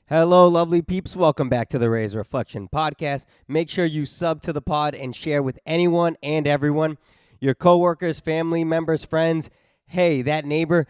Hello, lovely peeps. Welcome back to the Reyes Reflection Podcast. Make sure you sub to the pod and share with anyone and everyone, your coworkers, family members, friends. Hey, that neighbor,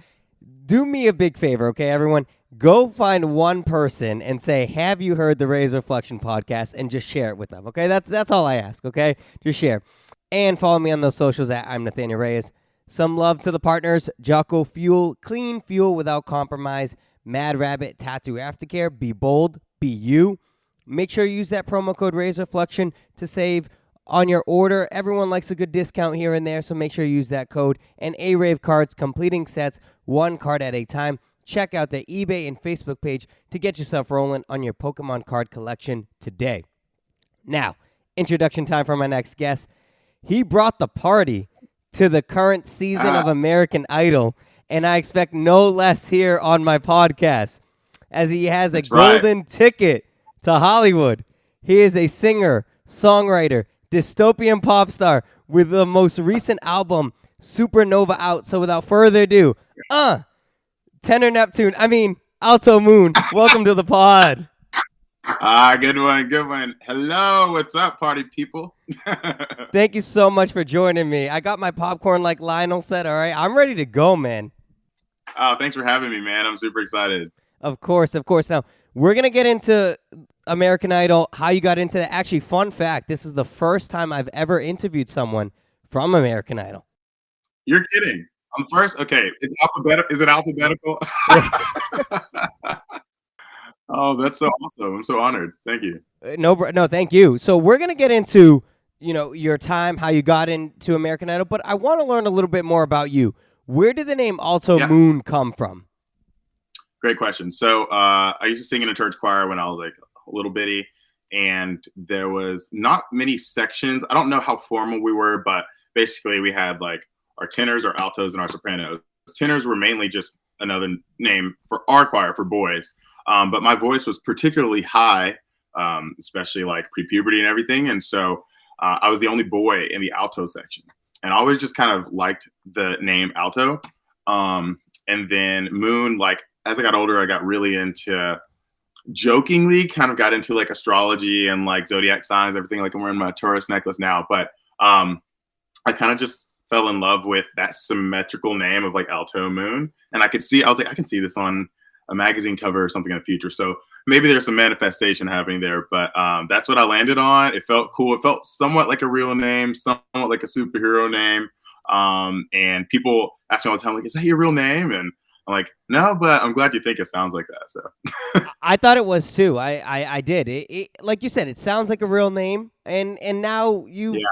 do me a big favor, okay, everyone? Go find one person and say, have you heard the Reyes Reflection Podcast, and just share it with them, okay? That's all I ask, okay? Just share. And follow me on those socials at I'm Nathanael Reyes. Some love to the partners, Jocko Fuel, clean fuel without compromise. Mad Rabbit Tattoo Aftercare. Be bold. Be you. Make sure you use that promo code Reyes Reflection to save on your order. Everyone likes a good discount here and there, so make sure you use that code. And Arave cards, completing sets, one card at a time. Check out the eBay and Facebook page to get yourself rolling on your Pokemon card collection today. Now, introduction time for my next guest. He brought the party to the current season of American Idol, and I expect no less here on my podcast, as he has a golden ticket to Hollywood. He is a singer, songwriter, dystopian pop star with the most recent album, Supernova, out. So without further ado, Alto Moon, welcome to the pod. Good one. Hello, what's up, party people? Thank you so much for joining me. I got my popcorn like Lionel said, all right? I'm ready to go, man. Oh, thanks for having me, man. I'm super excited. Of course. Now, we're going to get into American Idol, how you got into that. Actually, fun fact, this is the first time I've ever interviewed someone from American Idol. You're kidding. I'm first? Okay. Is it alphabetical? Oh, that's so awesome. I'm so honored. Thank you. No, thank you. So we're going to get into, your time, how you got into American Idol, but I want to learn a little bit more about you. Where did the name Alto Moon come from? Great question. So I used to sing in a church choir when I was like a little bitty, and there was not many sections. I don't know how formal we were, but basically we had like our tenors, our altos, and our sopranos. Tenors were mainly just another name for our choir for boys, but my voice was particularly high, especially like pre-puberty and everything, and so I was the only boy in the alto section. And I always just kind of liked the name Alto. And then Moon, like as I got older, I got really into, jokingly kind of got into like astrology and like zodiac signs, everything. Like I'm wearing my Taurus necklace now. But I kind of just fell in love with that symmetrical name of like Alto Moon. And I can see this on a magazine cover or something in the future. So maybe there's some manifestation happening there, but that's what I landed on. It felt cool. It felt somewhat like a real name, somewhat like a superhero name. And people ask me all the time, like, is that your real name? And I'm like, no, but I'm glad you think it sounds like that. So I thought it was too. I did. It like you said, it sounds like a real name, and now you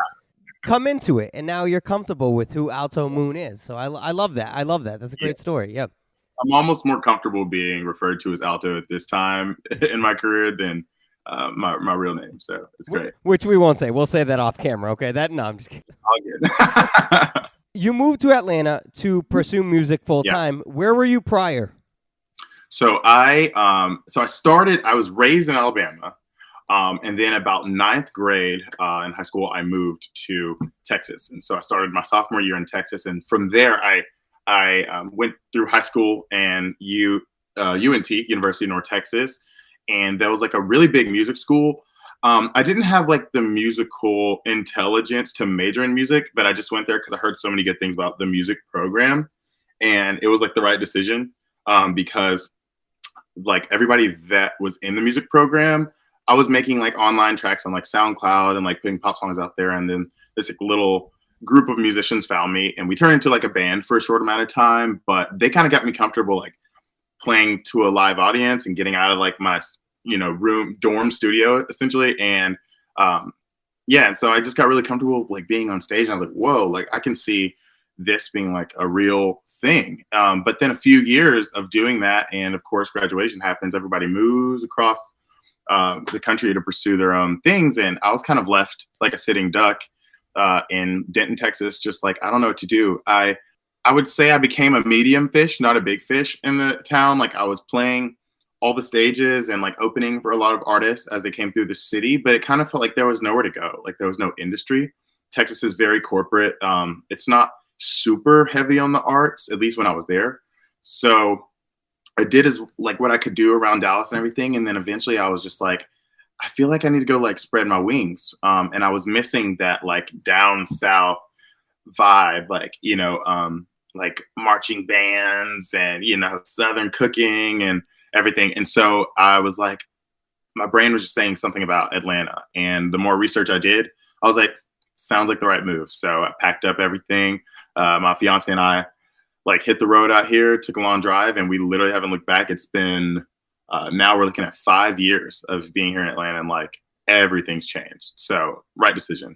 come into it, and now you're comfortable with who Alto Moon is. So I love that. That's a great story. Yep. I'm almost more comfortable being referred to as Alto at this time in my career than my real name. So it's great. Which we won't say. We'll say that off camera. Okay. I'm just kidding. All good. You moved to Atlanta to pursue music full time. Yeah. Where were you prior? So I was raised in Alabama. And then about ninth grade in high school, I moved to Texas. And so I started my sophomore year in Texas. And from there, I went through high school and UNT, University of North Texas, and that was like a really big music school. I didn't have like the musical intelligence to major in music, but I just went there because I heard so many good things about the music program, and it was like the right decision because like everybody that was in the music program, I was making like online tracks on like SoundCloud and like putting pop songs out there, and then this like little group of musicians found me, and we turned into like a band for a short amount of time, but they kind of got me comfortable like playing to a live audience and getting out of like my dorm studio essentially. And and so I just got really comfortable like being on stage, and I was like, whoa, like I can see this being like a real thing. But then a few years of doing that, and of course graduation happens, everybody moves across the country to pursue their own things, and I was kind of left like a sitting duck in Denton, Texas, just like, I don't know what to do. I would say I became a medium fish, not a big fish in the town. Like I was playing all the stages and like opening for a lot of artists as they came through the city, but it kind of felt like there was nowhere to go. Like there was no industry. Texas is very corporate. It's not super heavy on the arts, at least when I was there. So I did as like what I could do around Dallas and everything. And then eventually I was just like, I feel like I need to go like spread my wings. And I was missing that like down south vibe, like marching bands and, Southern cooking and everything. And so I was like, my brain was just saying something about Atlanta. And the more research I did, I was like, sounds like the right move. So I packed up everything. My fiance and I like hit the road out here, took a long drive, and we literally haven't looked back. It's been now we're looking at 5 years of being here in Atlanta, and like everything's changed. So right decision.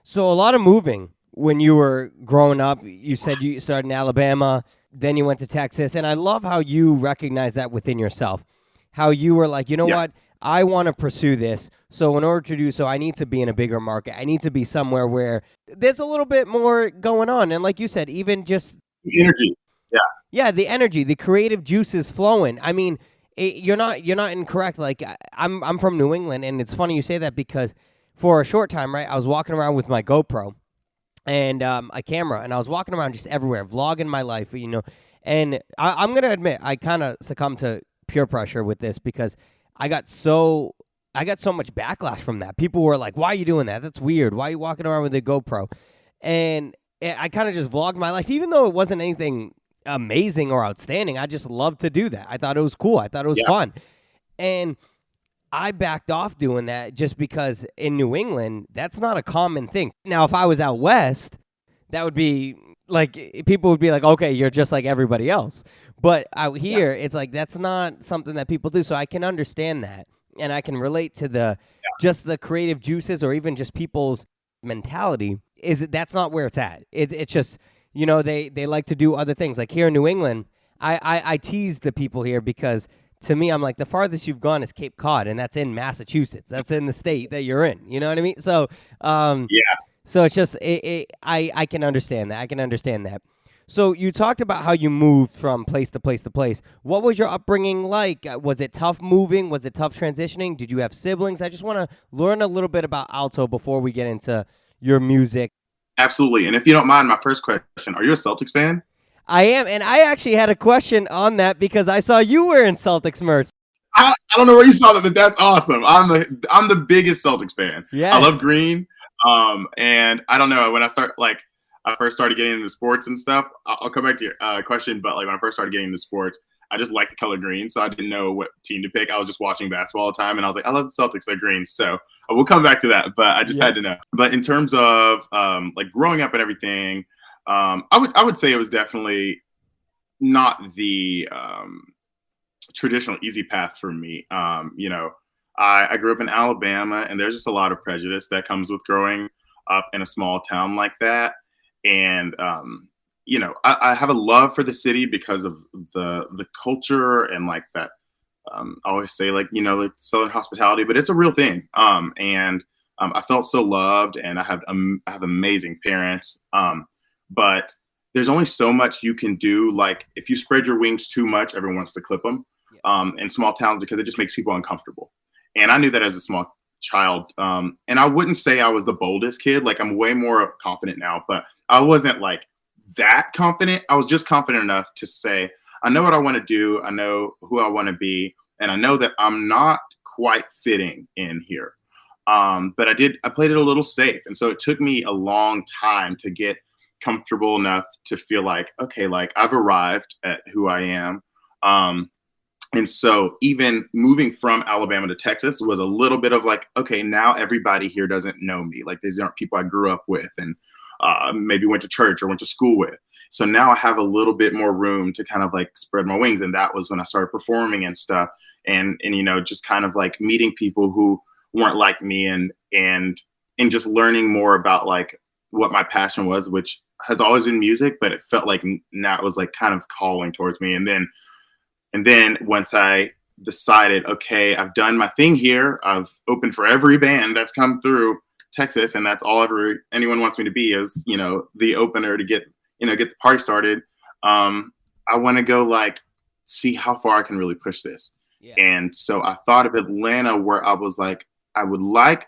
So a lot of moving when you were growing up. You said you started in Alabama, then you went to Texas, and I love how you recognize that within yourself. How you were like, you know Yeah. what? I want to pursue this. So in order to do so, I need to be in a bigger market. I need to be somewhere where there's a little bit more going on. And like you said, even just Energy. Yeah. yeah, the energy, the creative juices flowing. I mean, you're not incorrect. Like I'm from New England, and it's funny you say that because for a short time, right, I was walking around with my GoPro and a camera, and I was walking around just everywhere, vlogging my life, And I'm gonna admit, I kind of succumbed to peer pressure with this because I got so much backlash from that. People were like, "Why are you doing that? That's weird. Why are you walking around with a GoPro?" And I kind of just vlogged my life, even though it wasn't anything amazing or outstanding. I just loved to do that. I thought it was cool. I thought it was Yeah. fun, and I backed off doing that just because in New England, that's not a common thing. Now, if I was out west, that would be like people would be like, okay, you're just like everybody else. But out Yeah. here, it's like that's not something that people do. So I can understand that. And I can relate to just the creative juices or even just people's mentality is that's not where it's at. It's just, they like to do other things. Like here in New England, I tease the people here because to me, I'm like, the farthest you've gone is Cape Cod, and that's in Massachusetts. That's in the state that you're in. You know what I mean? So, Yeah. so it's just, I can understand that. I can understand that. So you talked about how you moved from place to place to place. What was your upbringing like? Was it tough moving? Was it tough transitioning? Did you have siblings? I just want to learn a little bit about Alto before we get into your music. Absolutely. And if you don't mind, my first question: are you a Celtics fan? I am, and I actually had a question on that because I saw you were in Celtics merch. I don't know where you saw that, but that's awesome. I'm the biggest Celtics fan. I love Yes. green. And I don't know when I first started getting into sports and stuff. I'll come back to your question, but like when I first started getting into sports, I just liked the color green, so I didn't know what team to pick. I was just watching basketball all the time, and I was like, I love the Celtics. They're green, so we'll come back to that. But I just had to Yes. know. But in terms of like growing up and everything, I would say it was definitely not the traditional easy path for me. I grew up in Alabama, and there's just a lot of prejudice that comes with growing up in a small town like that. And I have a love for the city because of the culture and like that. I always say like Southern hospitality, but it's a real thing. And I felt so loved, and I have amazing parents. But there's only so much you can do. Like if you spread your wings too much, everyone wants to clip them. In small towns because it just makes people uncomfortable. And I knew that as a small child. And I wouldn't say I was the boldest kid. Like I'm way more confident now, but I wasn't like that confident. I was just confident enough to say, I know what I want to do. I know who I want to be. And I know that I'm not quite fitting in here. But I played it a little safe. And so it took me a long time to get comfortable enough to feel like, okay, like I've arrived at who I am. And so even moving from Alabama to Texas was a little bit of like, okay, now everybody here doesn't know me. Like these aren't people I grew up with and maybe went to church or went to school with. So now I have a little bit more room to kind of like spread my wings. And that was when I started performing and stuff. And just kind of like meeting people who weren't like me and just learning more about like what my passion was, which has always been music, but it felt like now it was like kind of calling towards me. And then once I decided, okay, I've done my thing here. I've opened for every band that's come through Texas, and that's all anyone wants me to be is, the opener to get the party started. I want to go like see how far I can really push this. Yeah. And so I thought of Atlanta, where I was like, I would like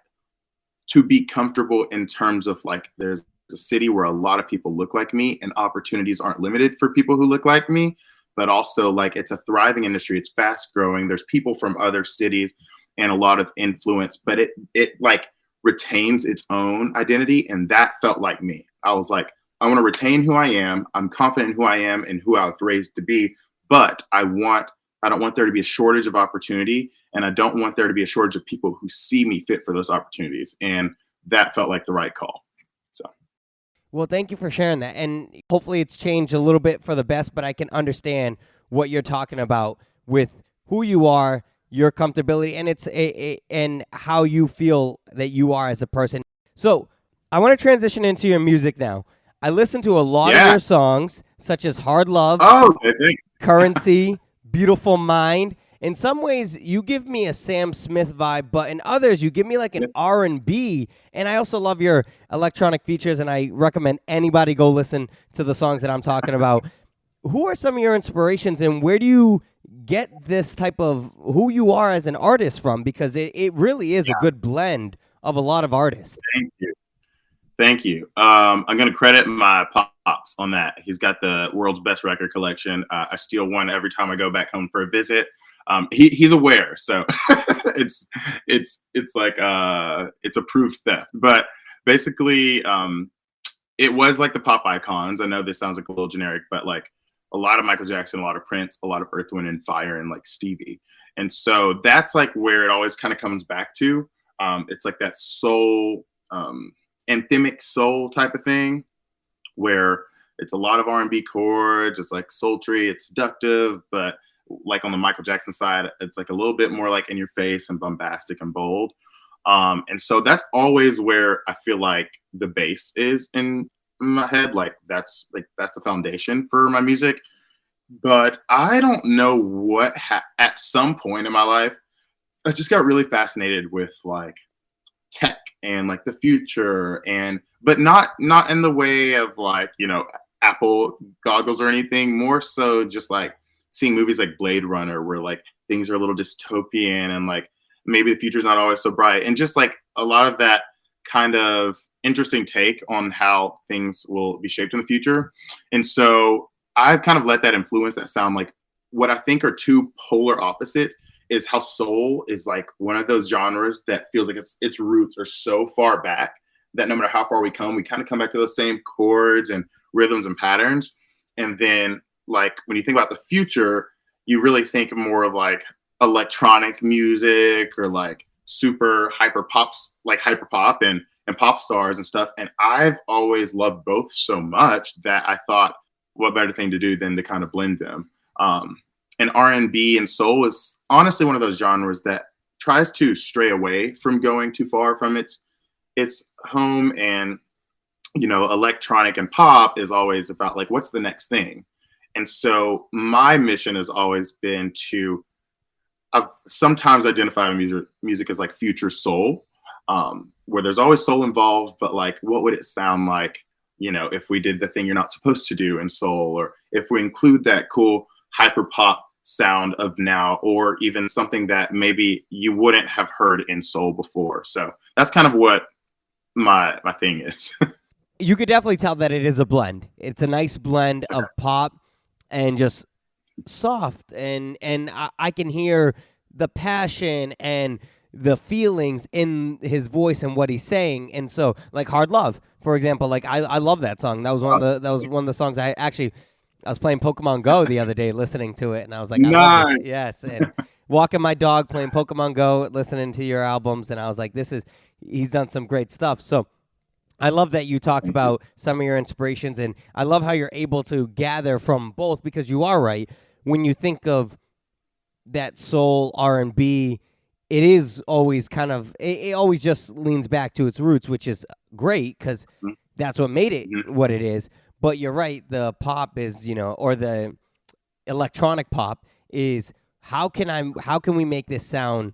to be comfortable in terms of like there's a city where a lot of people look like me and opportunities aren't limited for people who look like me. but also like it's a thriving industry. It's fast growing. There's people from other cities and a lot of influence, but it like retains its own identity. And that felt like me. I was like, I want to retain who I am. I'm confident in who I am and who I was raised to be, but I don't want there to be a shortage of opportunity, and I don't want there to be a shortage of people who see me fit for those opportunities. And that felt like the right call. So, Well, thank you for sharing that. And hopefully it's changed a little bit for the best, but I can understand what you're talking about with who you are, your comfortability, and and how you feel that you are as a person. So I want to transition into your music now. I listen to a lot of your songs, such as Hard Love, Currency, Beautiful Mind. In some ways, you give me a Sam Smith vibe, but in others, you give me like an R&B. And I also love your electronic features, and I recommend anybody go listen to the songs that I'm talking about. Who are some of your inspirations, and where do you get this type of who you are as an artist from? Because it really is a good blend of a lot of artists. Thank you. Thank you. I'm going to credit my pops on that. He's got the world's best record collection. I steal one every time I go back home for a visit. He's aware, so it's like it's approved theft. But basically, it was like the pop icons. I know this sounds like a little generic, but like a lot of Michael Jackson, a lot of Prince, a lot of Earth, Wind and Fire, and like Stevie. And so that's like where it always kind of comes back to. It's like that soul. Anthemic soul type of thing, where it's a lot of R&B chords. It's like sultry, it's seductive, but like on the Michael Jackson side, it's like a little bit more like in your face and bombastic and bold. And so that's always where I feel like the bass is in my head. Like that's the foundation for my music. But I don't know what at some point in my life, I just got really fascinated with like tech and like the future, but not in the way of like, you know, Apple goggles or anything, more so just like seeing movies like Blade Runner where like things are a little dystopian and like maybe the future's not always so bright, and just like a lot of that kind of interesting take on how things will be shaped in the future. And so I've kind of let that influence that sound. Like what I think are two polar opposites is how soul is like one of those genres that feels like its roots are so far back that no matter how far we kind of come back to those same chords and rhythms and patterns. And then like when you think about the future, you really think more of like electronic music or like super hyper pop and pop stars and stuff. And I've always loved both so much that I thought, what better thing to do than to kind of blend them. And R&B and soul is honestly one of those genres that tries to stray away from going too far from its home. And, you know, electronic and pop is always about like, what's the next thing? And so my mission has always been to sometimes identify music as like future soul, where there's always soul involved, but like, what would it sound like, you know, if we did the thing you're not supposed to do in soul, or if we include that cool hyper pop sound of now, or even something that maybe you wouldn't have heard in soul before. So that's kind of what my thing is. You could definitely tell that it is a blend. It's a nice blend of pop and just soft, and I can hear the passion and the feelings in his voice and what he's saying. And so like Hard Love, for example, like I love that song. That was one of the songs I was playing Pokemon Go the other day, listening to it, and I was like, nice. Yes. And walking my dog, playing Pokemon Go, listening to your albums, and I was like, he's done some great stuff. So I love that you talked about some of your inspirations, and I love how you're able to gather from both, because you are right. When you think of that soul R&B, it is always kind of, it always just leans back to its roots, which is great because that's what made it what it is. But you're right, the pop is, you know, or the electronic pop is, how can we make this sound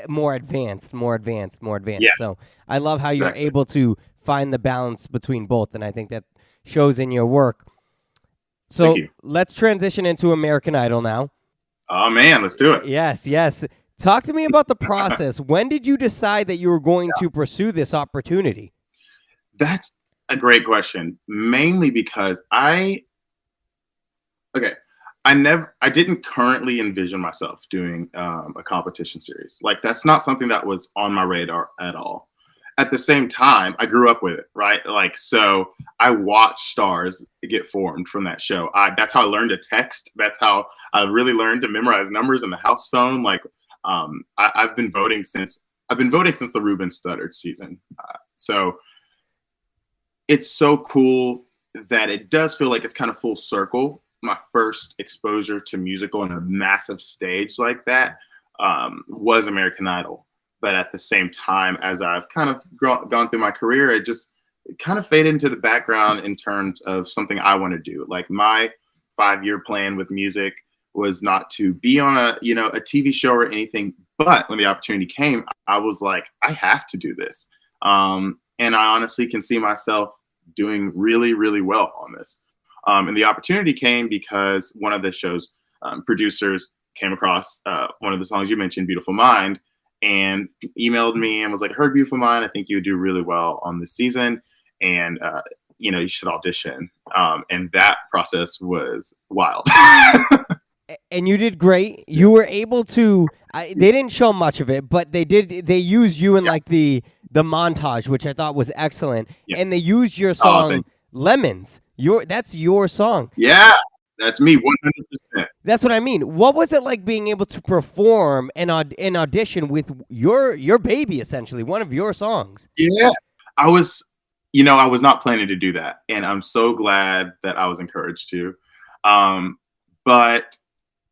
more advanced? Yeah. So I love how you're able to find the balance between both, and I think that shows in your work. So let's transition into American Idol now. Oh man, let's do it. Yes. Talk to me about the process. When did you decide that you were going to pursue this opportunity? That's a great question. Mainly because I didn't currently envision myself doing a competition series. Like that's not something that was on my radar at all. At the same time, I grew up with it, right? Like, so I watched stars get formed from that show. That's how I learned to text. That's how I really learned to memorize numbers in the house phone. Like, I've been voting since the Ruben Studdard season. So it's so cool that it does feel like it's kind of full circle. My first exposure to musical on a massive stage like that was American Idol. But at the same time, as I've kind of gone through my career, it kind of faded into the background in terms of something I want to do. Like my 5-year plan with music was not to be on a TV show or anything. But when the opportunity came, I was like, I have to do this. And I honestly can see myself doing really, really well on this. And the opportunity came because one of the show's producers came across one of the songs you mentioned, Beautiful Mind, and emailed me and was like, I heard Beautiful Mind. I think you would do really well on this season. And, you should audition. And that process was wild. And you did great. You were able to, they didn't show much of it, but they used you in like the montage, which I thought was excellent. Yes. And they used your song, Lemons. That's your song. Yeah. That's me, 100%. That's what I mean. What was it like being able to perform an audition with your baby, essentially, one of your songs? Yeah, I was not planning to do that, and I'm so glad that I was encouraged to. But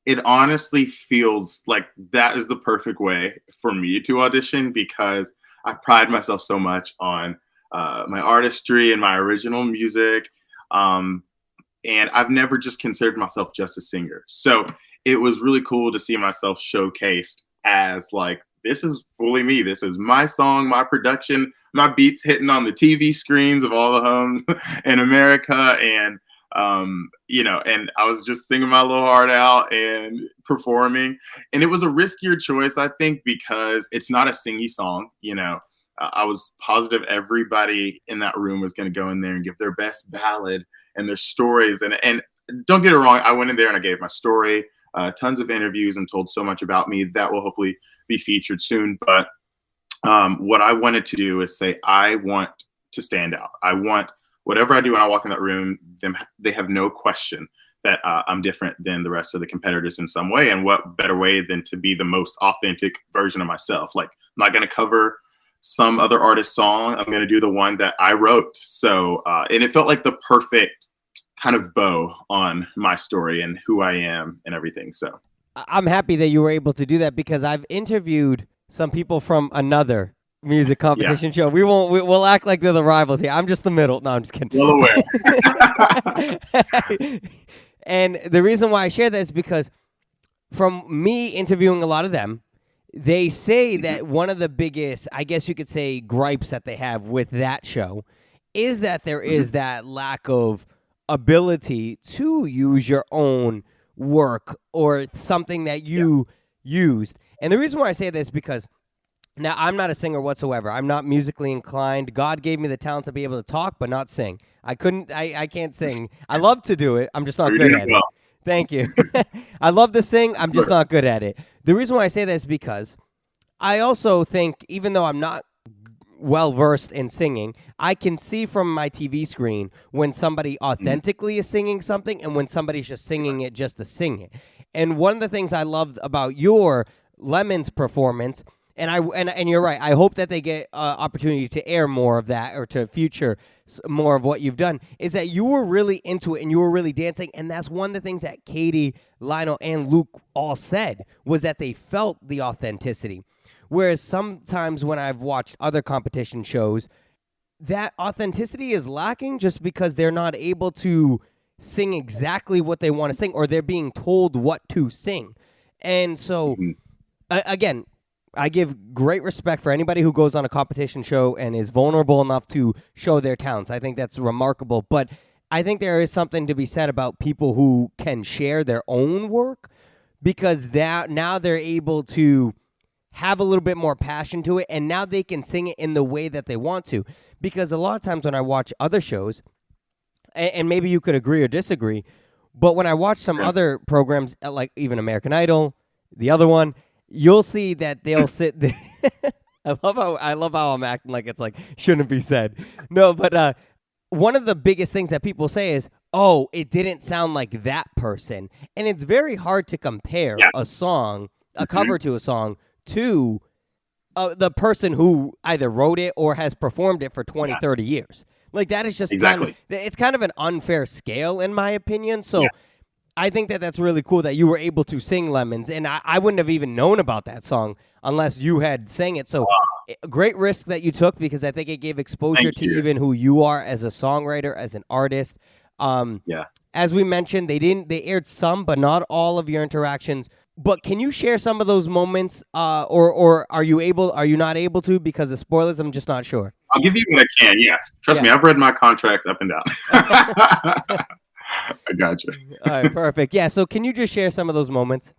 it honestly feels like that is the perfect way for me to audition because I pride myself so much on my artistry and my original music. And I've never just considered myself just a singer. So it was really cool to see myself showcased as like, this is fully me. This is my song, my production, my beats hitting on the TV screens of all the homes in America. And, and I was just singing my little heart out and performing. And it was a riskier choice, I think, because it's not a singy song, I was positive everybody in that room was going to go in there and give their best ballad and their stories. And don't get it wrong, I went in there and I gave my story, tons of interviews, and told so much about me that will hopefully be featured soon. But what I wanted to do is say, I want to stand out. I want whatever I do when I walk in that room, they have no question that I'm different than the rest of the competitors in some way. And what better way than to be the most authentic version of myself? Like, I'm not going to cover some other artist's song. I'm going to do the one that I wrote. So, and it felt like the perfect kind of bow on my story and who I am and everything. So I'm happy that you were able to do that because I've interviewed some people from another music competition show. We'll act like they're the rivals here. I'm just the middle. No, I'm just kidding. Well aware. And the reason why I share that is because from me interviewing a lot of them, they say that one of the biggest, I guess you could say, gripes that they have with that show is that there is that lack of ability to use your own work or something that you used. And the reason why I say this is because now I'm not a singer whatsoever. I'm not musically inclined. God gave me the talent to be able to talk, but not sing. I can't sing. I love to do it. I'm just not good at it. Thank you. I love to sing. I'm just not good at it. The reason why I say that is because I also think, even though I'm not well-versed in singing, I can see from my TV screen when somebody authentically is singing something and when somebody's just singing it just to sing it. And one of the things I loved about your Lemons performance, and you're right, I hope that they get opportunity to air more of that or to feature more of what you've done, is that you were really into it and you were really dancing. And that's one of the things that Katy, Lionel, and Luke all said, was that they felt the authenticity. Whereas sometimes when I've watched other competition shows, that authenticity is lacking just because they're not able to sing exactly what they want to sing, or they're being told what to sing. And so, again, I give great respect for anybody who goes on a competition show and is vulnerable enough to show their talents. I think that's remarkable. But I think there is something to be said about people who can share their own work, because now they're able to have a little bit more passion to it, and now they can sing it in the way that they want to. Because a lot of times when I watch other shows, and maybe you could agree or disagree, But when I watch some other programs, like even American Idol, the other one, you'll see that they'll sit there. I love how I'm acting like it's like shouldn't be said. No, but one of the biggest things that people say is, "Oh, it didn't sound like that person," and it's very hard to compare Yeah. a song, a cover to a song, to the person who either wrote it or has performed it for 20, 30 years. Like, that is just Exactly. it's kind of an unfair scale, in my opinion. So I think that that's really cool that you were able to sing Lemons, and I wouldn't have even known about that song unless you had sang it. So great risk that you took, because I think it gave exposure Thank to you. even who you are as a songwriter, as an artist. Yeah. As we mentioned, they aired some, but not all of your interactions. But can you share some of those moments, or are you not able to because of spoilers? I'm just not sure. I'll give you what I can. Yeah. Trust me, I've read my contracts up and down. I got you. All right, perfect. Yeah, so can you just share some of those moments?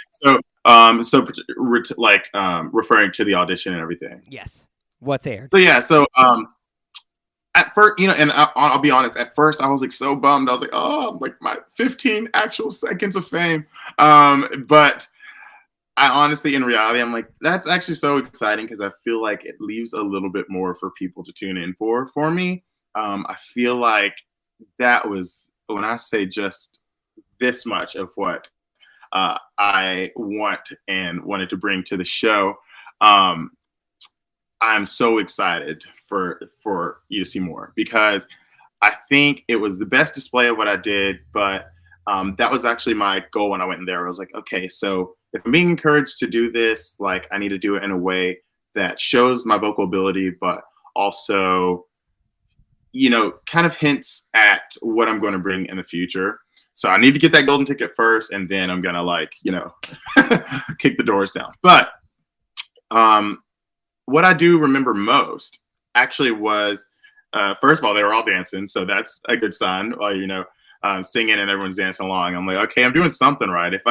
So, referring to the audition and everything. Yes. What's aired? So yeah, at first, and I'll be honest. At first, I was like so bummed. I was like, oh, like my 15 actual seconds of fame. But I honestly, in reality, I'm like, that's actually so exciting, because I feel like it leaves a little bit more for people to tune in for me. I feel like that was, when I say just this much of what I wanted to bring to the show. I'm so excited for you to see more, because I think it was the best display of what I did. But that was actually my goal when I went in there. I was like, okay, so if I'm being encouraged to do this, like, I need to do it in a way that shows my vocal ability, but also, kind of hints at what I'm going to bring in the future. So I need to get that golden ticket first, and then I'm going to kick the doors down. But what I do remember most actually was, first of all, they were all dancing. So that's a good sign. Singing and everyone's dancing along. I'm like, okay, I'm doing something right. If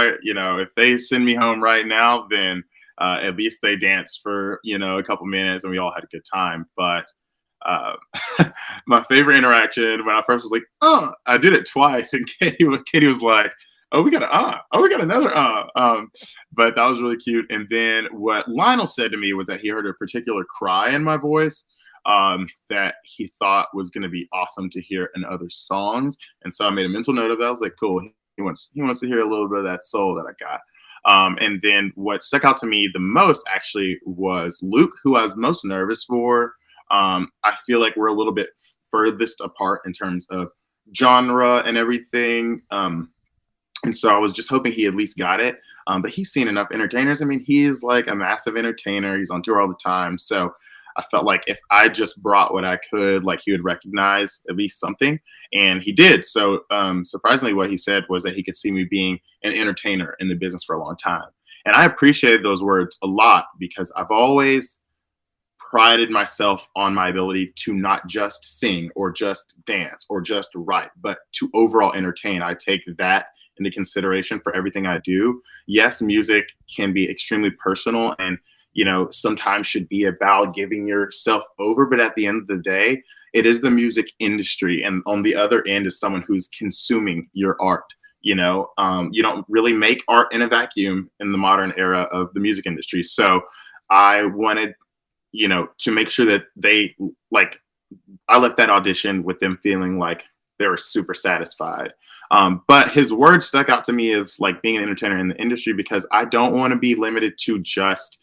they send me home right now, then at least they danced for, a couple minutes and we all had a good time. But my favorite interaction when I first was like, I did it twice. And Katy was like, we got another. But that was really cute. And then what Lionel said to me was that he heard a particular cry in my voice that he thought was going to be awesome to hear in other songs. And so I made a mental note of that. I was like, cool. He wants to hear a little bit of that soul that I got. And then what stuck out to me the most actually was Luke, who I was most nervous for. I feel like we're a little bit furthest apart in terms of genre and everything. And so I was just hoping he at least got it. But he's seen enough entertainers. I mean, he is like a massive entertainer. He's on tour all the time. So I felt like if I just brought what I could, like, he would recognize at least something. And he did. So surprisingly, what he said was that he could see me being an entertainer in the business for a long time. And I appreciated those words a lot, because I've always prided myself on my ability to not just sing or just dance or just write, but to overall entertain. I take that into consideration for everything I do. Yes, music can be extremely personal and, sometimes should be about giving yourself over. But at the end of the day, it is the music industry. And on the other end is someone who's consuming your art. You don't really make art in a vacuum in the modern era of the music industry. So I wanted, to make sure that I left that audition with them feeling like they were super satisfied. But his words stuck out to me of like being an entertainer in the industry, because I don't want to be limited to just,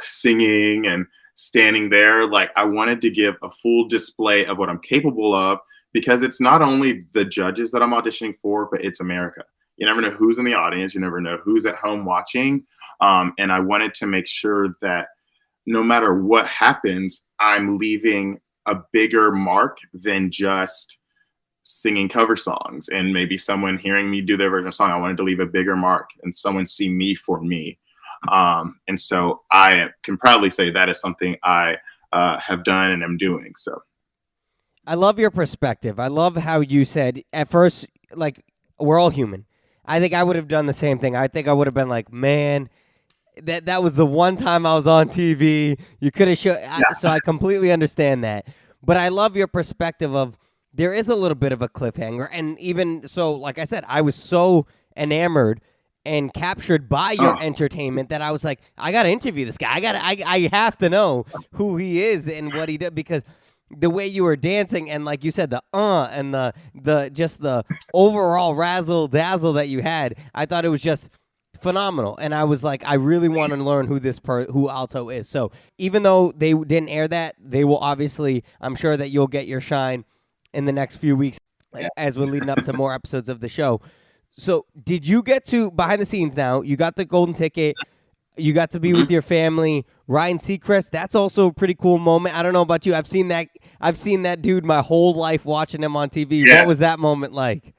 singing and standing there. Like, I wanted to give a full display of what I'm capable of, because it's not only the judges that I'm auditioning for, but it's America. You never know who's in the audience. You never know who's at home watching. And I wanted to make sure that no matter what happens, I'm leaving a bigger mark than just singing cover songs and maybe someone hearing me do their version of the song. I wanted to leave a bigger mark and someone see me for me. And so I can proudly say that is something I have done and am doing. So I love your perspective. I love how you said at first, like, we're all human. I think I would have done the same thing. I think I would have been like, man, that was the one time I was on TV. You could have showed. So I completely understand that. But I love your perspective of there is a little bit of a cliffhanger. And even so, like I said, I was so enamored and captured by your Oh, entertainment that I was like, I got to interview this guy. I have to know who he is and what he did, because the way you were dancing and like you said, the and the just the overall razzle dazzle that you had, I thought it was just phenomenal. And I was like, I really want to learn who Alto is. So even though they didn't air that, they will obviously, I'm sure that you'll get your shine in the next few weeks as we're leading up to more episodes of the show. So did you get to behind the scenes now? You got the golden ticket. You got to be with your family. Ryan Seacrest, that's also a pretty cool moment. I don't know about you. I've seen that dude my whole life watching him on TV. yes. What was that moment like?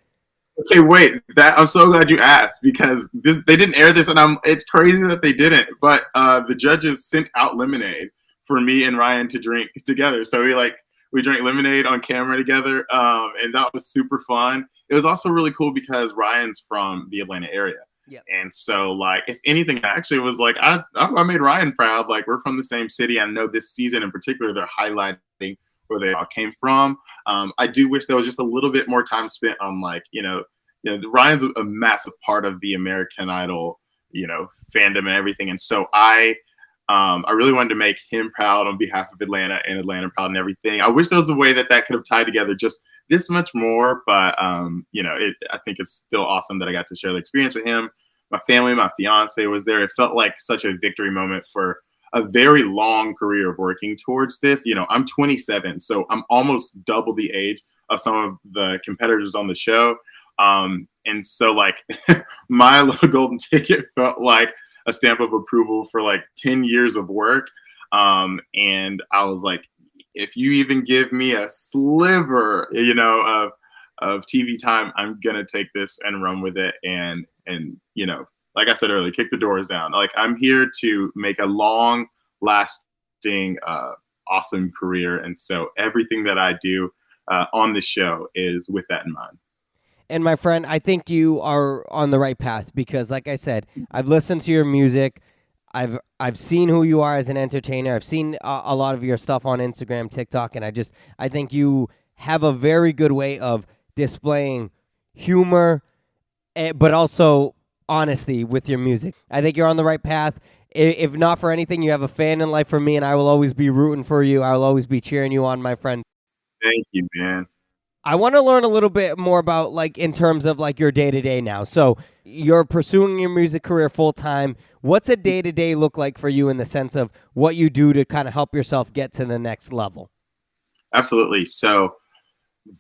Okay, wait. I'm so glad you asked, because they didn't air this, and it's crazy that they didn't. But the judges sent out lemonade for me and Ryan to drink together. So we drank lemonade on camera together, and that was super fun. It was also really cool because Ryan's from the Atlanta area. Yep. And so, like, if anything, I actually was like, I made Ryan proud. Like, we're from the same city. I know this season in particular, they're highlighting where they all came from. I do wish there was just a little bit more time spent on, like, Ryan's a massive part of the American Idol, fandom and everything. And so I really wanted to make him proud on behalf of Atlanta, and Atlanta proud and everything. I wish there was a way that could have tied together just this much more, but I think it's still awesome that I got to share the experience with him. My family, my fiance was there. It felt like such a victory moment for a very long career of working towards this. I'm 27, so I'm almost double the age of some of the competitors on the show. And so, like, my little golden ticket felt like a stamp of approval for like 10 years of work. And I was like, if you even give me a sliver, of TV time, I'm going to take this and run with it. And, like I said earlier, kick the doors down. Like, I'm here to make a long lasting, awesome career. And so everything that I do on the show is with that in mind. And my friend, I think you are on the right path because, like I said, I've listened to your music. I've seen who you are as an entertainer. I've seen a lot of your stuff on Instagram, TikTok, and I think you have a very good way of displaying humor, but also honesty with your music. I think you're on the right path. If not for anything, you have a fan in life for me, and I will always be rooting for you. I will always be cheering you on, my friend. Thank you, man. I want to learn a little bit more about, like, in terms of, like, your day-to-day now. So you're pursuing your music career full-time. What's a day-to-day look like for you in the sense of what you do to kind of help yourself get to the next level? Absolutely. So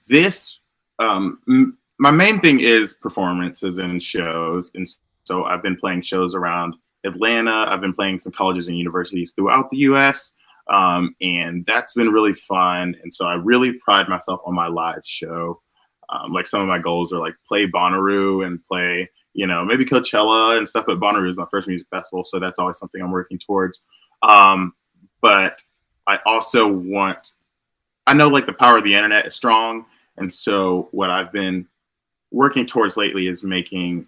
this, my main thing is performances and shows. And so I've been playing shows around Atlanta. I've been playing some colleges and universities throughout the U.S., and that's been really fun. And so I really pride myself on my live show. Like, some of my goals are like play Bonnaroo and play, maybe Coachella and stuff. But Bonnaroo is my first music festival, so that's always something I'm working towards. But I also I know, like, the power of the internet is strong. And so what I've been working towards lately is making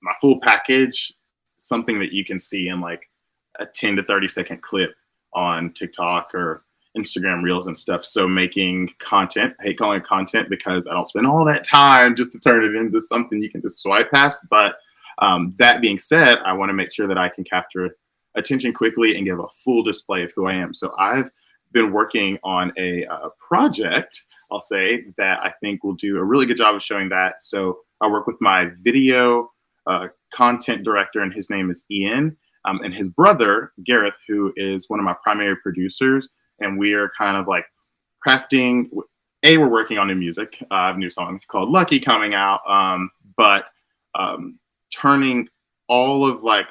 my full package something that you can see in like a 10 to 30 second clip on TikTok or Instagram Reels and stuff. So making content, I hate calling it content because I don't spend all that time just to turn it into something you can just swipe past. But that being said, I want to make sure that I can capture attention quickly and give a full display of who I am. So I've been working on a project, I'll say, that I think will do a really good job of showing that. So I work with my video content director, and his name is Ian. And his brother, Gareth, who is one of my primary producers. And we are kind of like crafting, we're working on new music. I have a new song called Lucky coming out. But turning all of like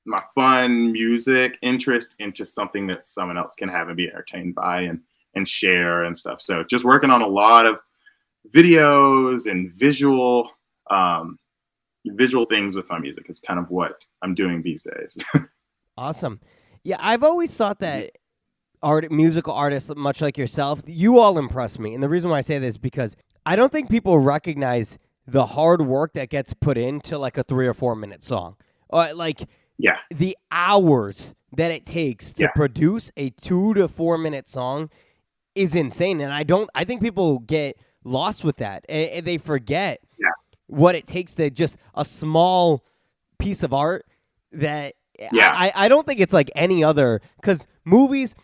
my fun music interest into something that someone else can have and be entertained by and share and stuff. So just working on a lot of videos and visual things with my music is kind of what I'm doing these days. Awesome. Yeah, I've always thought that musical artists, much like yourself, you all impress me. And the reason why I say this is because I don't think people recognize the hard work that gets put into like a 3 or 4 minute song. Yeah. The hours that it takes to produce a 2 to 4 minute song is insane. And I think people get lost with that. And they forget Yeah. what it takes to just a small piece of art that Yeah. I don't think it's like any other, because movies,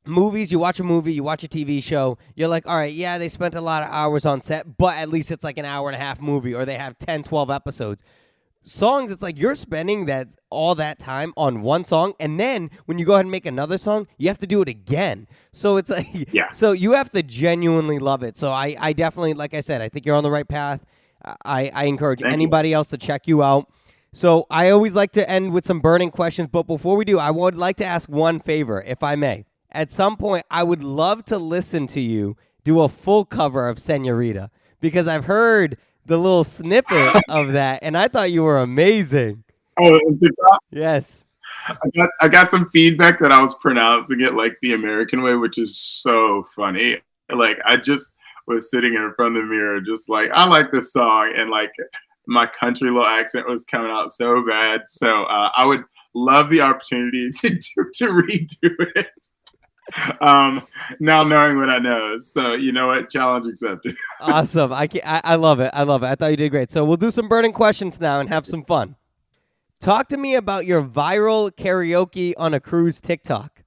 you watch a movie, you watch a TV show, you're like, all right, yeah, they spent a lot of hours on set, but at least it's like an hour and a half movie, or they have 10, 12 episodes. Songs, it's like you're spending all that time on one song, and then when you go ahead and make another song, you have to do it again. So it's like, Yeah. so you have to genuinely love it. So I definitely, like I said, I think you're on the right path. I encourage anybody else to check you out. So I always like to end with some burning questions, but before we do, I would like to ask one favor, if I may. At some point, I would love to listen to you do a full cover of Senorita, because I've heard the little snippet of that, and I thought you were amazing. Oh, and TikTok? Yes. I got some feedback that I was pronouncing it like the American way, which is so funny. Like, I just was sitting in front of the mirror, just like, I like this song, and like my country little accent was coming out so bad. So I would love the opportunity to redo it. Now knowing what I know, so you know what, challenge accepted. Awesome. I love it. I love it. I thought you did great. So we'll do some burning questions now and have some fun. Talk to me about your viral karaoke on a cruise TikTok.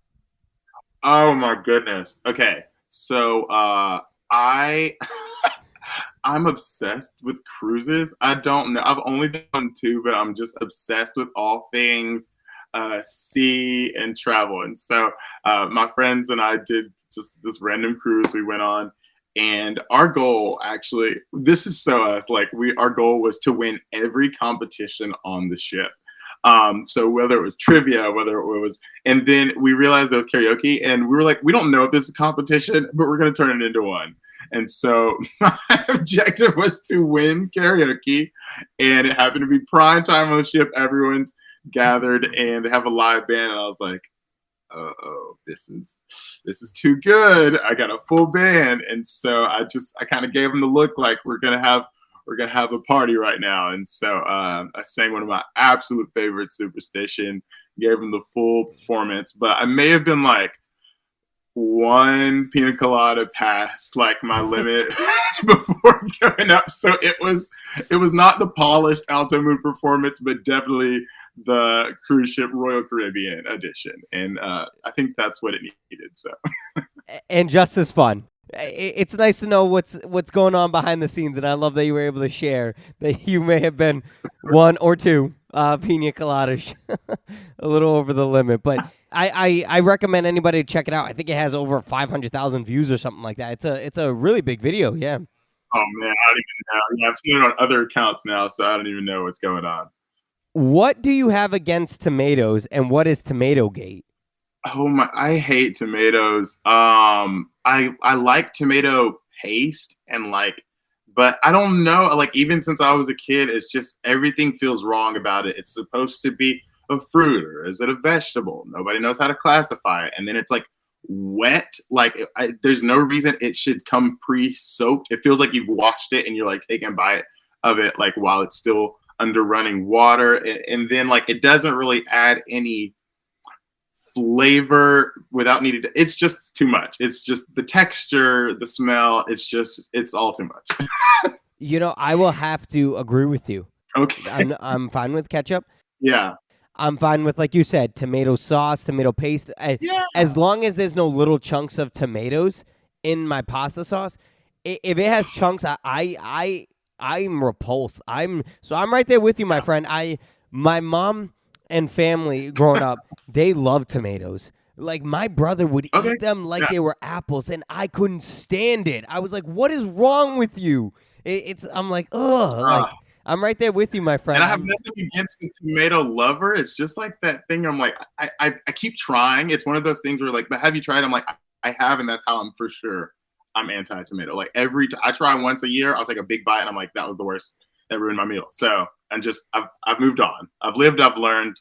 Oh my goodness. Okay, so I I'm obsessed with cruises. I don't know. I've only done 2, but I'm just obsessed with all things sea and travel. And so my friends and I did just this random cruise we went on. And our goal, actually, this is so us, like our goal was to win every competition on the ship. So whether it was trivia, whether it was, and then we realized there was karaoke, and we were like, we don't know if this is a competition, but we're going to turn it into one. And so my objective was to win karaoke, and it happened to be prime time on the ship. Everyone's gathered, and they have a live band, and I was like, oh, this is too good. I got a full band, and so I kind of gave them the look like we're gonna have a party right now. And so I sang one of my absolute favorites, Superstition, gave them the full performance, but I may have been like one pina colada past like my limit before going up. So it was not the polished Alto Moon performance, but definitely the cruise ship Royal Caribbean edition. And I think that's what it needed. So And just as fun. It's nice to know what's going on behind the scenes, and I love that you were able to share that you may have been one or two pina coladas a little over the limit. But I recommend anybody to check it out. I think it has over 500,000 views or something like that. It's a really big video, yeah. Oh man, I don't even know. Yeah, I've seen it on other accounts now, so I don't even know what's going on. What do you have against tomatoes, and what is Tomato Gate? Oh my! I hate tomatoes. I like tomato paste and but I don't know. Like even since I was a kid, it's just everything feels wrong about it. It's supposed to be a fruit, or is it a vegetable? Nobody knows how to classify it, and then it's like wet. Like there's no reason it should come pre-soaked. It feels like you've washed it and you're like taking a bite of it like while it's still under running water, and then like it doesn't really add any flavor without needing to. It's just too much. It's just the texture, the smell. It's all too much. I will have to agree with you. Okay. I'm fine with ketchup. Yeah. I'm fine with, like you said, tomato sauce, tomato paste. Yeah. As long as there's no little chunks of tomatoes in my pasta sauce. If it has chunks, I'm repulsed. I'm right there with you, my friend. My mom and family growing up, they love tomatoes. Like my brother would eat them like they were apples, and I couldn't stand it. I was like, "What is wrong with you?" I'm like, ugh. Like I'm right there with you, my friend. And I have nothing against the tomato lover. It's just like that thing. I'm like, I keep trying. It's one of those things where like, but have you tried? I'm like, I have, and that's how I'm for sure. I'm anti-tomato. Like I try once a year, I'll take a big bite, and I'm like, that was the worst. That ruined my meal. So I've moved on. I've lived. I've learned.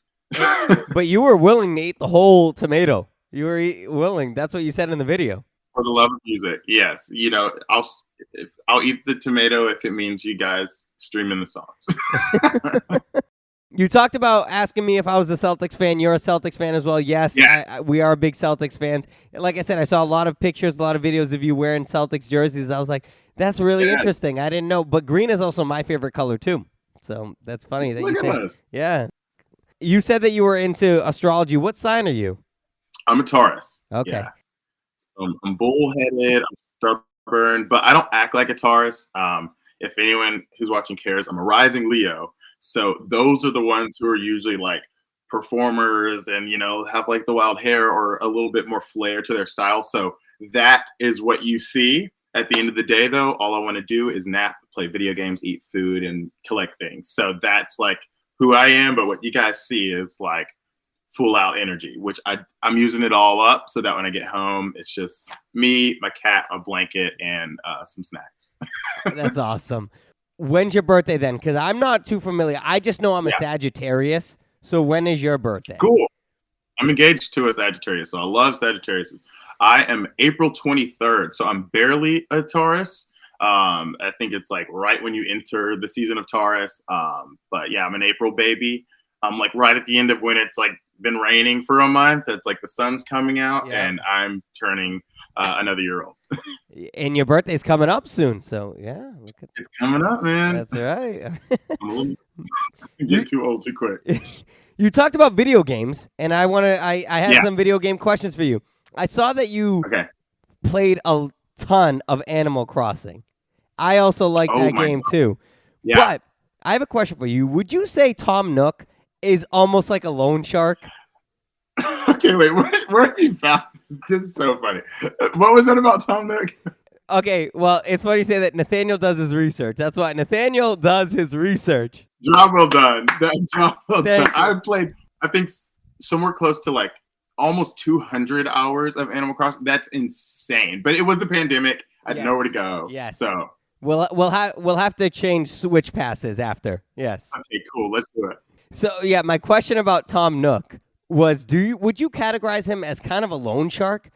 But you were willing to eat the whole tomato. You were willing. That's what you said in the video. For the love of music, yes. I'll eat the tomato if it means you guys streaming the songs. You talked about asking me if I was a Celtics fan. You're a Celtics fan as well. Yes. We are big Celtics fans. Like I said, I saw a lot of pictures, a lot of videos of you wearing Celtics jerseys. I was like, That's really Yeah. interesting. I didn't know. But green is also my favorite color, too. So that's funny that you Look at say. us. Yeah. You said that you were into astrology. What sign are you? I'm a Taurus. Okay. Yeah. I'm bullheaded. I'm stubborn, but I don't act like a Taurus. If anyone who's watching cares, I'm a rising Leo. So those are the ones who are usually like performers and have like the wild hair or a little bit more flair to their style. So that is what you see. At the end of the day, though, all I want to do is nap, play video games, eat food, and collect things. So that's like who I am. But what you guys see is like full out energy, which I'm using it all up so that when I get home, it's just me, my cat, a blanket, and some snacks. That's awesome. When's your birthday then? Because I'm not too familiar. I just know I'm a Yeah, Sagittarius. So when is your birthday? cool. I'm engaged to a Sagittarius, so I love Sagittarius. I am April 23rd, so I'm barely a Taurus. I think it's like right when you enter the season of Taurus. But yeah, I'm an April baby. I'm like right at the end of when it's like been raining for a month. It's like the sun's coming out, Yeah. and I'm turning another year old. And your birthday's coming up soon. So yeah, look at It's coming up, man. that's right. I'm a little get too old too quick. You talked about video games, and I had Yeah. some video game questions for you. I saw that you Okay. played a ton of Animal Crossing. I also like Oh that my game God. too. Yeah. But I have a question for you. Would you say Tom Nook is almost like a loan shark? Okay, wait. Where have you found this? This is so funny. What was that about Tom Nook? Okay, well, it's funny you say that Nathanael does his research. That's why Nathanael does his research. Job well done. That job well done. Thank you. I played, I think, somewhere close to like almost 200 hours of Animal Crossing. That's insane. But it was the pandemic. I had Yes. nowhere to go. Yes. So, We'll have to change Switch passes after. Yes. okay, cool. Let's do it. So yeah, my question about Tom Nook was: would you categorize him as kind of a loan shark?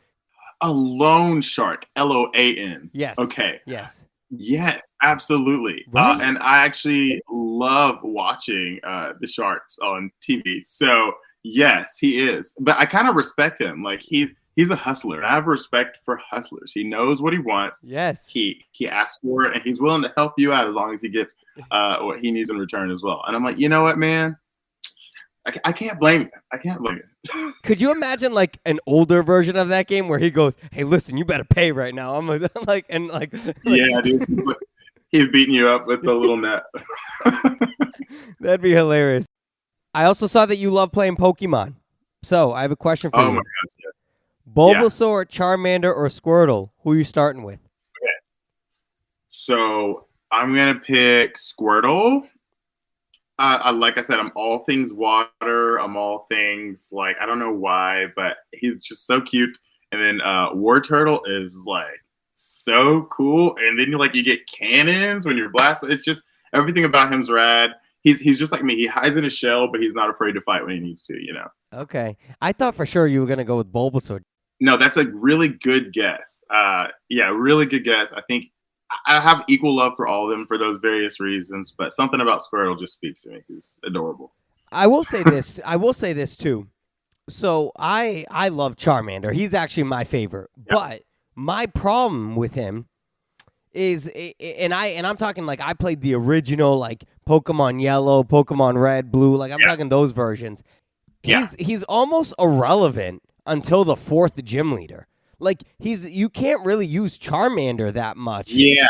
A loan shark. LOAN. Yes. Okay. Yes. Yes, absolutely. Right? And I actually love watching the Sharks on TV. So yes, he is. But I kind of respect him. Like he's a hustler. I have respect for hustlers. He knows what he wants. Yes. He asks for it, and he's willing to help you out as long as he gets what he needs in return as well. And I'm like, you know what, man? I can't blame you. I can't blame you. Could you imagine like an older version of that game where he goes, "Hey, listen, you better pay right now." I'm like, Yeah, dude. He's beating you up with the little net. that'd be hilarious. I also saw that you love playing Pokemon. So I have a question for Oh you. my gosh, yeah. Bulbasaur, Charmander, or Squirtle? Who are you starting with? So I'm gonna pick Squirtle. Like I said, I'm all things water. I'm all things like I don't know why, but he's just so cute. And then War Turtle is like so cool. And then you get cannons when you're blasting. It's just everything about him's rad. He's just like me. He hides in his shell, but he's not afraid to fight when he needs to. Okay. I thought for sure you were gonna go with Bulbasaur. No, that's a really good guess. Yeah, really good guess. I think I have equal love for all of them for those various reasons, but something about Squirtle just speaks to me. He's adorable. I will say this. I will say this too. So I love Charmander. He's actually my favorite. Yeah. But my problem with him is, and I'm talking like I played the original like Pokemon Yellow, Pokemon Red, Blue. Like I'm talking those versions. He's almost irrelevant until the 4th gym leader. Like you can't really use Charmander that much. Yeah,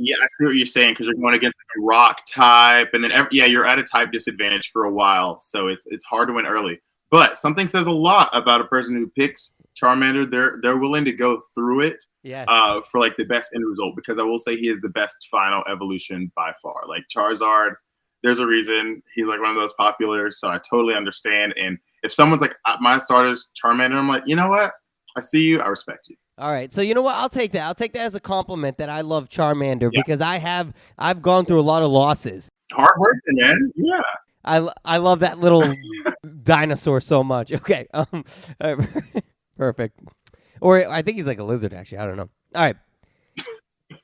I see what you're saying because you're going against like a rock type, and then you're at a type disadvantage for a while, so it's hard to win early. But something says a lot about a person who picks Charmander. They're willing to go through it, Yes. For like the best end result. Because I will say he is the best final evolution by far. Like Charizard, there's a reason he's like one of those popular. So I totally understand. And if someone's like my starter's Charmander, I'm like, you know what? I see you. I respect you. All right, so you know what? I'll take that. I'll take that as a compliment that I love Charmander because I've gone through a lot of losses. Hard working, man. Yeah. I love that little dinosaur so much. Okay, perfect. Or I think he's like a lizard, actually. I don't know. All right,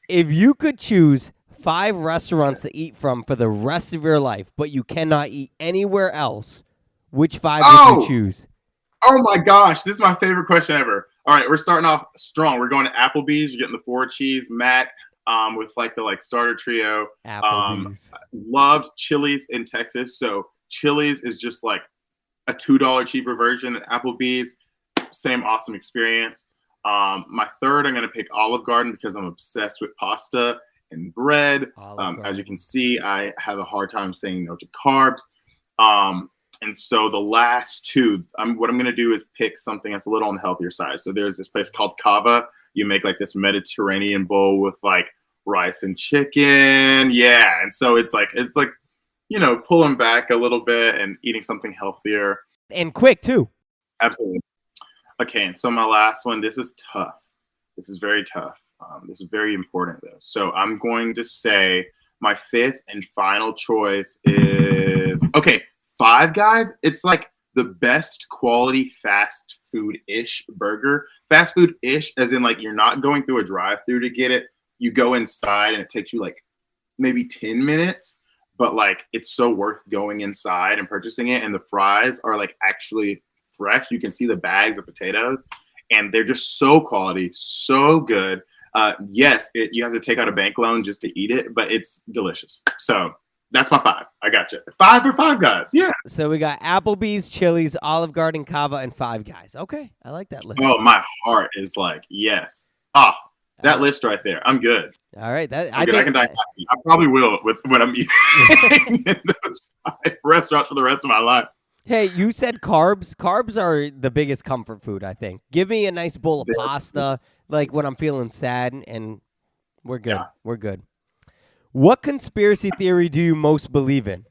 if you could choose 5 restaurants to eat from for the rest of your life, but you cannot eat anywhere else, which 5 would you choose? Oh my gosh, this is my favorite question ever. All right, we're starting off strong. We're going to Applebee's. You're getting the 4 cheese mac. with like the like starter trio. Applebee's. Loved Chili's in Texas. So Chili's is just like a $2 cheaper version than Applebee's. Same awesome experience. My third, I'm going to pick Olive Garden because I'm obsessed with pasta and bread. As you can see, I have a hard time saying no to carbs. And so the last two, what I'm going to do is pick something that's a little on the healthier side. So there's this place called Cava. You make like this Mediterranean bowl with like rice and chicken. Yeah. And so it's like, pulling back a little bit and eating something healthier. And quick too. Absolutely. Okay. And so my last one, this is tough. This is very tough. This is very important though. So I'm going to say my fifth and final choice is, okay, Five Guys. It's like the best quality fast food-ish burger. Fast food-ish as in like you're not going through a drive-through to get it. You go inside and it takes you like maybe 10 minutes, but like it's so worth going inside and purchasing it. And the fries are like actually fresh. You can see the bags of potatoes and they're just so quality, so good. Yes, you have to take out a bank loan just to eat it, but it's delicious. So that's my five. I got you. Five for Five Guys. Yeah. So we got Applebee's, Chili's, Olive Garden, Cava, and Five Guys. Okay, I like that list. Oh, my heart is like, yes. That list right there. I'm good. All right. I can die happy. I probably will with what I'm eating in those 5 restaurants for the rest of my life. Hey, you said carbs. Carbs are the biggest comfort food, I think. Give me a nice bowl of pasta, like when I'm feeling sad, and we're good. Yeah. We're good. What conspiracy theory do you most believe in?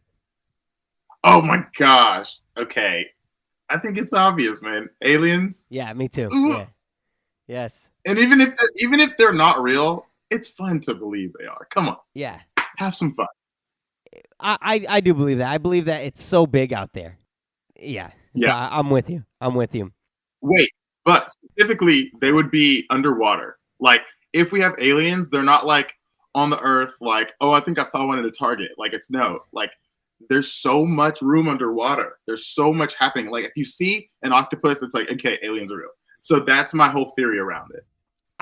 Oh, my gosh. Okay. I think it's obvious, man. Aliens. Yeah, me too. Yeah. Yes. And even if they're not real, it's fun to believe they are. Come on. Yeah. Have some fun. I do believe that. I believe that it's so big out there. Yeah. So I'm with you. Wait, but specifically, they would be underwater. Like, if we have aliens, they're not like on the earth, like, oh, I think I saw one at a Target. Like, it's no. Like, there's so much room underwater. There's so much happening. Like, if you see an octopus, it's like, okay, aliens are real. So that's my whole theory around it.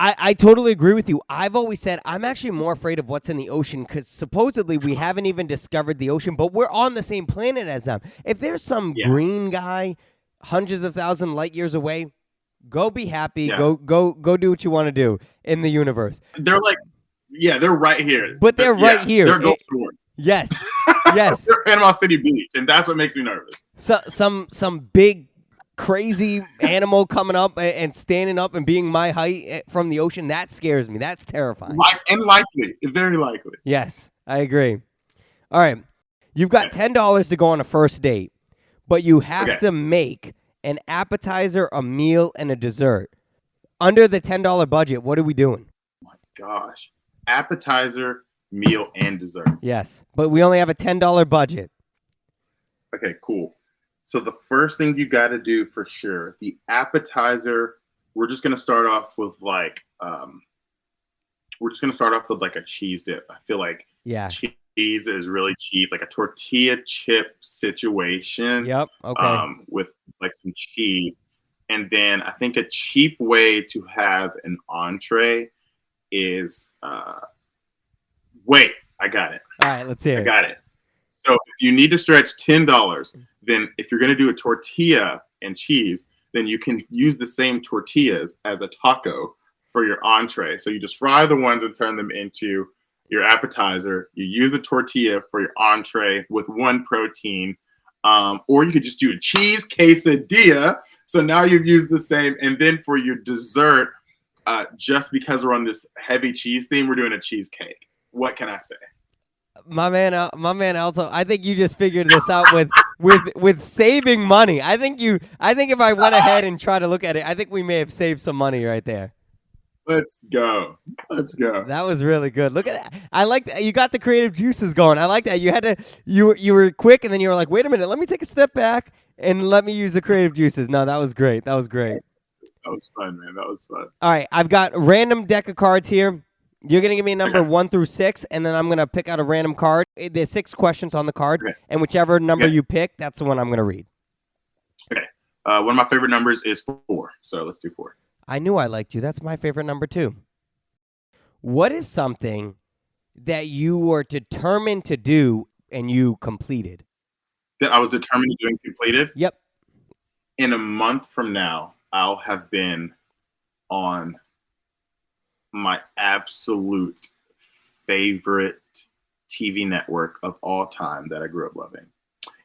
I totally agree with you. I've always said I'm actually more afraid of what's in the ocean because supposedly we haven't even discovered the ocean, but we're on the same planet as them. If there's some green guy hundreds of thousand light years away, go be happy. Yeah. Go do what you want to do in the universe. They're like, they're right here. But they're right here. They're Gulf Shores. Yes. Yes. They're Panama City Beach, and that's what makes me nervous. So some big crazy animal coming up and standing up and being my height from the ocean, that scares me. That's terrifying. Likely. Very likely. Yes, I agree. All right. You've got $10 to go on a first date, but you have to make an appetizer, a meal, and a dessert. Under the $10 budget, what are we doing? Oh my gosh. Appetizer, meal, and dessert. Yes, but we only have a $10 budget. Okay, cool. So the first thing you got to do for sure, the appetizer, we're just going to start off with like a cheese dip. I feel like cheese is really cheap, like a tortilla chip situation. Yep. Okay. With like some cheese. And then I think a cheap way to have an entree is I got it. All right, let's hear it. I got it. So if you need to stretch $10, then if you're going to do a tortilla and cheese, then you can use the same tortillas as a taco for your entree. So you just fry the ones and turn them into your appetizer. You use the tortilla for your entree with one protein. Or you could just do a cheese quesadilla. So now you've used the same. And then for your dessert, just because we're on this heavy cheese theme, we're doing a cheesecake. What can I say? My man Alto, I think you just figured this out with saving money. I think if I went ahead and tried to look at it, I think we may have saved some money right there. Let's go. That was really good. Look at that. I like that. You got the creative juices going. I like that. You were quick, and then you were like, wait a minute, let me take a step back and let me use the creative juices. No, that was great. That was fun, man. That was fun. All right, I've got a random deck of cards here. You're going to give me a number 1 through 6, and then I'm going to pick out a random card. There's 6 questions on the card, and whichever number you pick, that's the one I'm going to read. Okay. One of my favorite numbers is 4, so let's do 4. I knew I liked you. That's my favorite number, too. what is something that you were determined to do and you completed? That I was determined to do and completed. Yep. In a month from now, I'll have been on my absolute favorite TV network of all time that I grew up loving.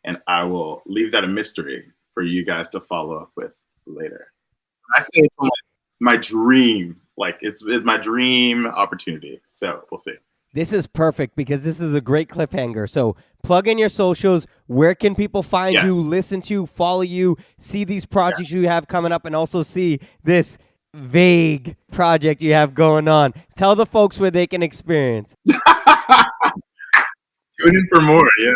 And I will leave that a mystery for you guys to follow up with later. I say it's my dream. Like it's my dream opportunity. So we'll see. This is perfect because this is a great cliffhanger. So plug in your socials. Where can people find Yes. you, listen to, follow you, see these projects you have coming up, and also see this vague project you have going on? Tell the folks where they can experience. Tune in for more. Yeah.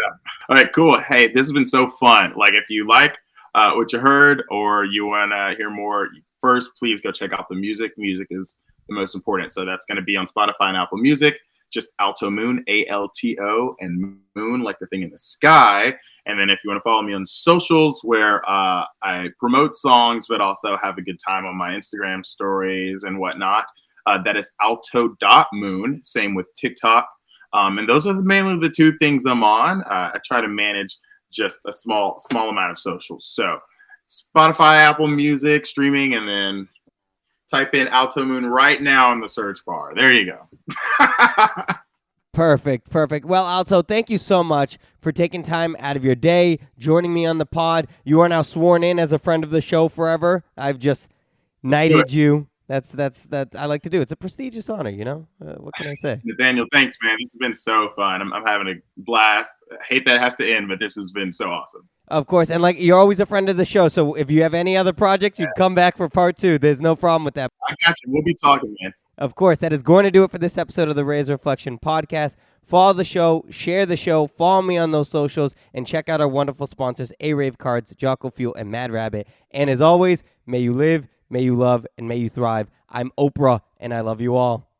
All right, cool. Hey, this has been so fun. Like if you like what you heard or you want to hear more, first, please go check out the music. Music is the most important. So that's going to be on Spotify and Apple Music. Just Alto Moon, ALTO, and Moon, like the thing in the sky. And then if you want to follow me on socials where I promote songs, but also have a good time on my Instagram stories and whatnot, that is alto.moon. Same with TikTok. And those are mainly the two things I'm on. I try to manage just a small amount of socials. So Spotify, Apple Music, streaming, and then type in Alto Moon right now in the search bar. There you go. Perfect. Well, Alto, thank you so much for taking time out of your day, joining me on the pod. You are now sworn in as a friend of the show forever. I've just knighted you. That's I like to do. It's a prestigious honor, you know? What can I say? Nathanael, thanks, man. This has been so fun. I'm having a blast. I hate that it has to end, but this has been so awesome. Of course. And like you're always a friend of the show. So if you have any other projects, you come back for part 2. There's no problem with that. I got you. We'll be talking, man. Of course, that is going to do it for this episode of the Reyes Reflection Podcast. Follow the show, share the show, follow me on those socials, and check out our wonderful sponsors, Arave Cards, Jocko Fuel, and Mad Rabbit. And as always, may you live, may you love, and may you thrive. I'm Oprah, and I love you all.